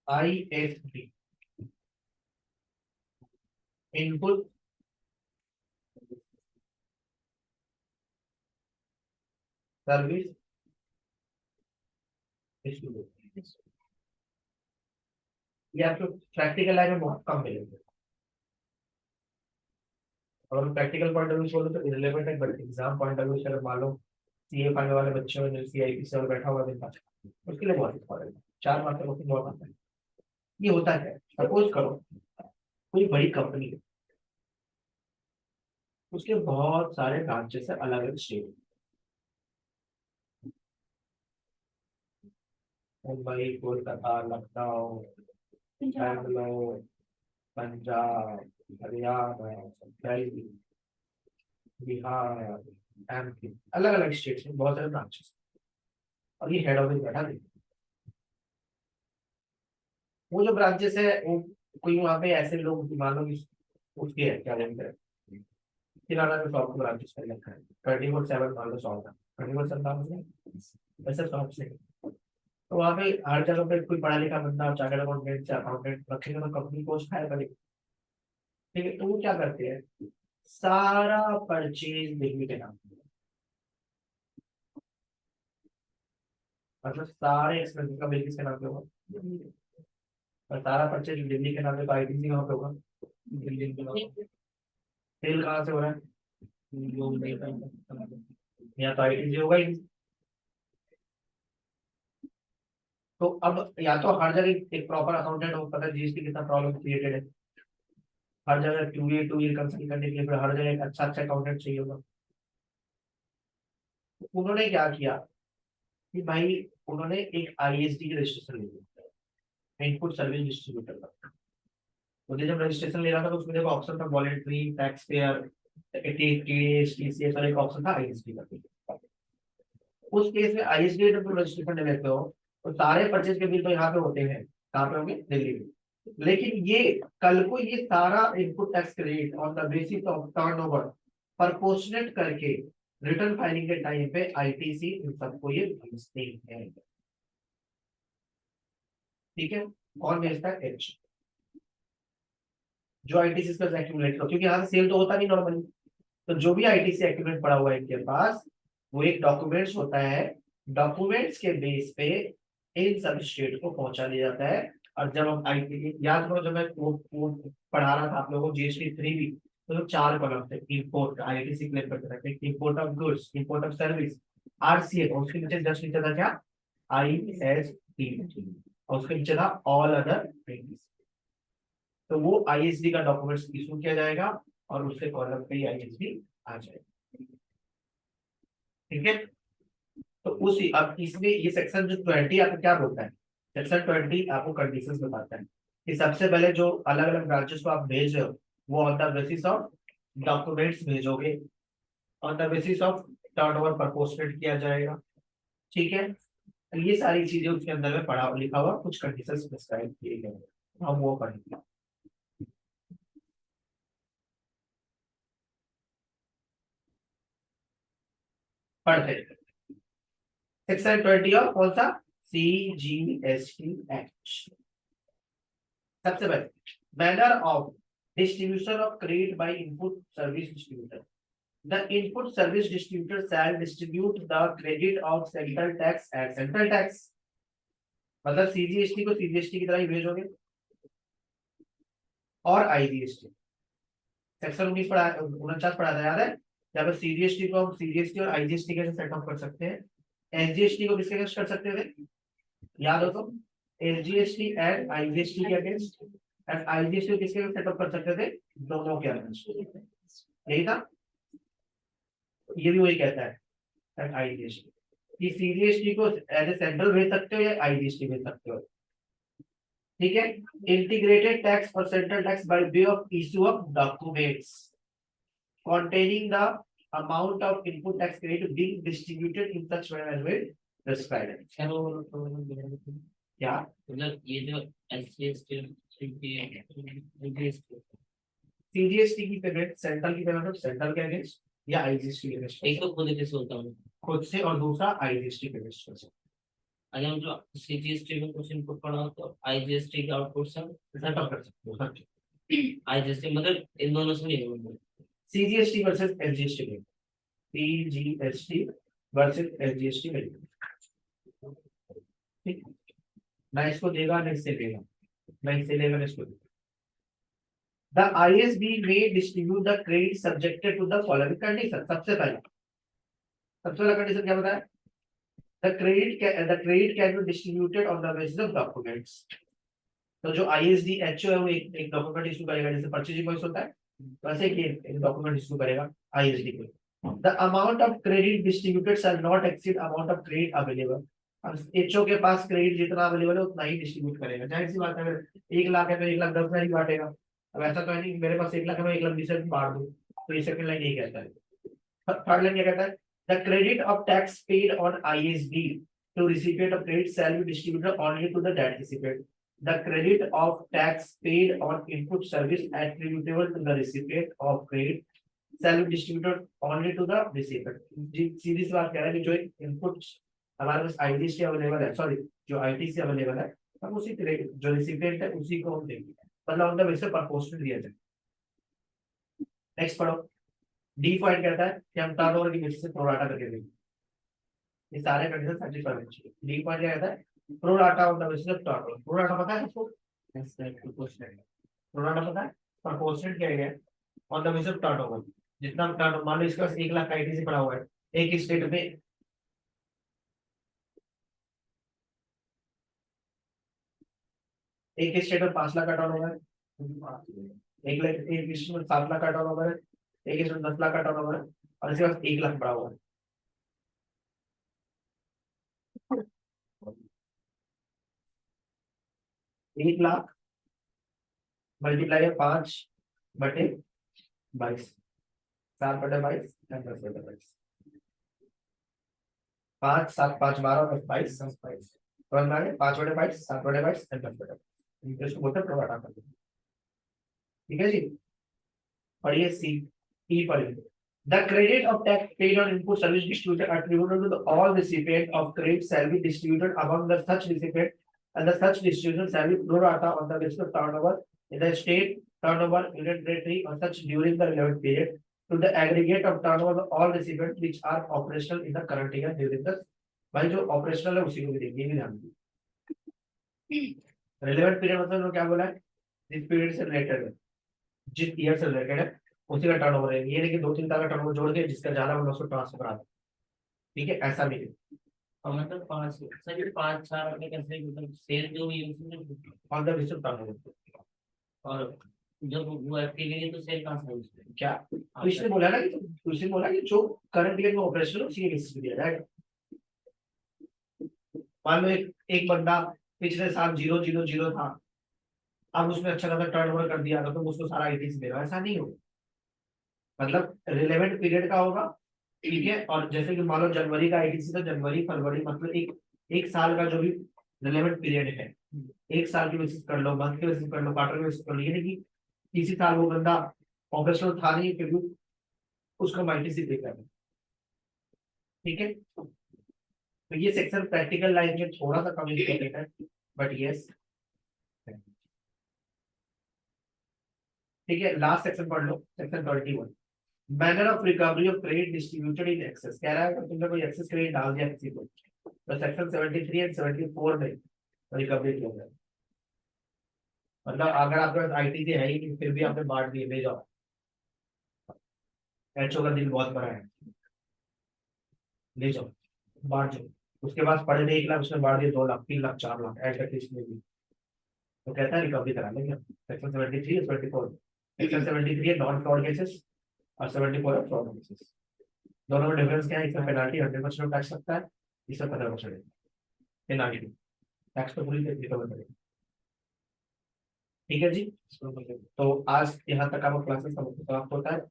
ISD input service distributor. ये आपको practical life में बहुत कम मिलेंगे। और प्रैक्टिकल पॉइंट ऑफ व्यू बोलो तो इररिलेवेंट है, but exam point of view से अगर मान लो सीए पाने वाले बच्चों में जो सीआईपी से बैठा हुआ दिन उसके लिए बहुत इंपॉर्टेंट है। 4 मार्क का बहुत आता है। ये होता है, सपोज करो कोई बड़ी कंपनी है, उसके बहुत सारे ब्रांचेस है अलग अलग स्टेट, मुंबई, कोलकाता, लखनऊ, बैंगलोर, पंजाब, हरियाणा, दिल्ली, बिहार, एमपी, अलग अलग स्टेट्स में बहुत सारे ब्रांचेस। और ये हेड ऑफिस बैठा है। वो जो ब्रांचेस है वो कोई वहाँ पे ऐसे लोग मान लो कि उसके है क्या बोलते हैं, किराना में शॉप को ब्रांचेस कर रखा है, 24/7 मान लो शॉप है, 24/7 वैसे शॉप से। तो वहाँ पे हर जगह पे कोई पढ़ा लिखा बंदा चार्टर्ड अकाउंटेंट से अकाउंटेंट रखेगा तो कंपनी को खाया करेगा। ठीक है, तो वो क्या करते हैं, सारा परचेज दिल्ली के नाम पे, मतलब सारे एक्सपेंसेस का बिल किसके नाम पे होगा, और सारा परचेज दिल्ली के नाम पे, तो आईटीसी कहाँ पे होगा, दिल्ली के नाम पे। सेल कहाँ से हो रहा है, या तो आईटीसी होगा ही। तो अब या तो हर जगह एक प्रॉपर अकाउंटेंट हो, पता है जीएसटी कितना प्रॉब्लम क्रिएटेड है, हर जगह टू ईयर कंसल्ट करने के लिए फिर हर जगह एक अच्छा अच्छा अकाउंटेंट चाहिए होगा। तो उन्होंने क्या किया कि भाई उन्होंने एक आईएसडी का रजिस्ट्रेशन ले लिया, इनपुट सर्विस डिस्ट्रीब्यूटर का। मुझे जब रजिस्ट्रेशन ले रहा था तो उसमें देखो ऑप्शन था वॉलेंटरी, टैक्स पेयर, टीसीएस और एक ऑप्शन था आईएसडी का। उस केस में आईएसडी जब तुम रजिस्ट्रेशन ले लेते हो तो सारे परचेज के बिल तो यहाँ पे होते हैं, कहाँ पे होंगे, दिल्ली में। लेकिन ये कल को ये सारा input tax credit on the basis of turnover proportionate करके रिटर्न फाइलिंग के टाइम पे आईटीसी इन सबको ये भेजते हैं। ठीक है, कौन भेजता है, एच, जो आईटीसी का एक्यूमुलेट हो, क्योंकि यहाँ से सेल तो होता नहीं नॉर्मली। तो जो भी आईटीसी एक्यूमुलेट पड़ा हुआ है इनके पास वो एक डॉक्यूमेंट्स होता है, डॉक्यूमेंट्स के बेस पे इन सब स्टेट को पहुंचा दिया जाता है। और जब हम आईटी याद करो, जब मैं वो पढ़ा रहा था आप लोगों को जीएसटी 3 भी, तो 4 कॉलम थे, इंपोर्ट आईटीसी क्लेम करते थे, import of goods, import of service, RCA, और उसके नीचे जस्ट नीचे था क्या, आईएसटी, और उसके नीचे था ऑल अदर थिंग्स। तो वो आईएसडी का डॉक्यूमेंट्स इशू किया जाएगा और उसके कॉलम पे आईएसडी आ जाएगा। ठीक है, तो उसी अब इसमें ये सेक्शन जो 20 आपको क्या बोलता है, सेक्शन 20 आपको कंडीशंस बताता है कि सबसे पहले जो अलग अलग ब्रांचेस को आप भेज रहे हो वो on the basis of documents भेजोगे, on the basis of turnover proportionate किया जाएगा। ठीक है, तो ये सारी चीजें उसके अंदर में पढ़ा लिखा हुआ, कुछ कंडीशंस प्रिस्क्राइब किए गए हैं, हम वो पढ़ेंगे। पढ़ते हैं सेक्शन 20 और कौन सा, सीजीएसटी एक्ट। सबसे पहले manner of distribution of credit by input service distributor. The input service distributor shall distribute the credit of central tax at central tax, मतलब सीजीएसटी को सीजीएसटी की तरह ही भेजोगे, और आईजीएसटी सेक्शन 19 पढ़ा, 49 पढ़ा था याद है, जहाँ पर सीजीएसटी को हम सीजीएसटी और आईजीएसटी कैसे सेट ऑफ कर सकते हैं, एसजीएसटी को किसके अगेंस्ट कर सकते हैं, याद हो तो, एसजीएसटी एंड आईजीएसटी के अगेंस्ट, एंड आईजीएसटी किसके अगेंस्ट सेट ऑफ कर सकते थे, दोनों के अगेंस्ट, यही था। ये भी वही कहता है एंड आईजीएसटी कि सीजीएसटी को एज ए सेंट्रल भेज सकते हो या आईजीएसटी भेज सकते हो। ठीक है, इंटीग्रेटेड टैक्स और central tax by way of issue of documents containing the amount of input tax credit being distributed in such manner as well prescribed। क्या मतलब ये जो सीजीएसटी की पेमेंट सेंट्रल की पेमेंट सेंट्रल के अगेंस्ट या IGST के अगेंस्ट, एक तो खुद कैसे होता हूँ, खुद से, और दूसरा आईजीएसटी के अगेंस्ट। अगर हम जो सीजीएसटी में कुछ इनपुट पढ़ा हो तो आईजीएसटी के आउटपुट से सेटअप कर सकते हो सर। आईजीएसटी मतलब इन दोनों से नहीं होगा। सीजीएसटी वर्सेस एसजीएसटी में, सीजीएसटी वर्सेस एसजीएसटी में, ठीक, ना इसको देगा ना इससे लेगा, ना इससे लेगा ना इसको देगा। The ISB may distribute the credit subjected to the following condition। सबसे पहला कंडीशन क्या बताया? The credit can be distributed on the basis of documents। तो जो ISD HO है वो एक डॉक्यूमेंट इशू करेगा, जैसे परचेज इनवॉइस होता है वैसे एक डॉक्यूमेंट इशू करेगा ISD को। The amount of credit distributed shall not exceed amount of credit available। अब HO के पास क्रेडिट जितना अवेलेबल है उतना ही डिस्ट्रीब्यूट करेगा। जाहिर सी बात है, अगर 1 लाख है तो 1,10,000 ही बांटेगा। अब ऐसा तो है नहीं मेरे पास 1 लाख है मैं 1,20,000 बांट दूं। तो ये सेकंड लाइन ये कहता है। थर्ड लाइन क्या कहता है? The credit of tax paid on ISD to recipient of credit shall be distributed only to the debt recipient। The credit of tax paid on input service attributable to the recipient of credit shall be distributed only to the recipient। सीधी सी बात कह रहा है कि जो input हमारे पास ITC available है, sorry जो ITC available है, हम उसी क्रेडिट जो रिसिपिएंट है उसी को हम देंगे, मतलब उनका वैसे प्रपोर्शनल दिया जाए। नेक्स्ट पढ़ो। डी पॉइंट कहता है कि हम टर्नओवर की बेसिस से प्रोराटा करके देंगे। ये सारे कंडीशन सैटिस्फाई होने चाहिए। डी पॉइंट क्या कहता है? Pro rata on the basis of turnover. Pro rata पता है आपको? प्रोराटा पता है? प्रपोर्शनल क्या है? On the basis of turnover. जितना टर्न, मान लो इसके पास 1 लाख आईटीसी पड़ा हुआ है, एक स्टेट में एक स्टेट में 5 लाख का टर्नओवर है, एक स्टेट में 7 लाख का टर्नओवर है, एक स्टेट में 10 लाख का टर्नओवर है, और इसके पास 1 लाख पड़ा हुआ है। 1 लाख मल्टीप्लाई है 5/22, 7/22, 10/22, 5, 7, 5, 12, 10, 22, 10, 22, 5/22, 7/22, 10/22। इसको बोलते हैं प्रोराटा करके। ठीक है जी। पढ़िए सी, ई पढ़िए। The credit of tax paid on input service distributed attributable to the all recipient of credit shall be distributed among the such recipient, and the such distribution shall be pro rata on the basis of turnover in the state, turnover union territory on such during the relevant period to the aggregate of turnover of all recipients which are operational in the current year during the। भाई जो operational है उसी को भी देंगे, ये भी ध्यान दीजिए। रिलेवेंट पीरियड मतलब उन्होंने क्या बोला है? जिस पीरियड से रिलेटेड है, जिस ईयर से रिलेटेड है उसी का टर्नओवर है। ये नहीं कि 2-3 साल का टर्नओवर जोड़ के जिसका ज्यादा होगा उसको ट्रांसफर करा दो, ठीक है, ऐसा नहीं है। और मतलब 5 सर 5 4 में कैसे मतलब सेल जो हुई उसमें on the basis of turnover. और जब वो एक्टिविटी तो सेल कहाँ से हुई उसमें? क्या तो इसने बोला ना कि, तो इसने बोला कि जो करंट ईयर में ऑपरेशन उसी के बेसिस पे दिया जाएगा। मान लो एक बंदा पिछले साल 000 था, अब उसने अच्छा खासा टर्नओवर कर दिया तो उसको सारा आईटीसी देगा, ऐसा नहीं होगा। मतलब रिलेवेंट पीरियड का होगा, ठीक है। और जैसे कि मान लो जनवरी का आईटीसी था, जनवरी फरवरी मतलब एक साल का जो भी रिलेवेंट पीरियड है, एक साल की बेसिस कर लो, मंथ की बेसिस कर लो, क्वार्टर की बेसिस कर लो। ये नहीं कि इसी साल वो बंदा ऑपरेशनल था नहीं फिर भी उसको आईटीसी पे करना, ठीक है। तो ये सेक्शन प्रैक्टिकल लाइफ में थोड़ा सा कम इम्पोर्टेंट है, बट यस, ठीक है। लास्ट सेक्शन पढ़ लो, section 21, manner of recovery of credit distributed in excess. कह रहा है कि तुमने कोई एक्सेस क्रेडिट डाल दिया किसी को, तो सेक्शन 73 एंड 74 में रिकवरी किया जाए। मतलब अगर आपके पास आईटीसी है ही नहीं फिर भी आपने बांट दिए, ले जाओ, एचओ का दिल बहुत बड़ा है, ले जाओ बांट जाओ। उसके पास पड़े थे 1 लाख, उसने बांट दिए 2 लाख, 3 लाख, 4 लाख, ऐड करके इसमें भी तो कहता है रिकवरी करा लेंगे। सेक्शन 73 और 74। सेक्शन 73 है नॉन फ्रॉड केसेस और 74 है फ्रॉड केसेस। दोनों में डिफरेंस क्या है? इसमें पेनाल्टी 100% टैक्स लगता है, इसमें 15% पेनाल्टी, टैक्स तो पूरी रिकवर करेगा। ठीक है जी। तो आज यहाँ तक आपका क्लासेस समाप्त होता है।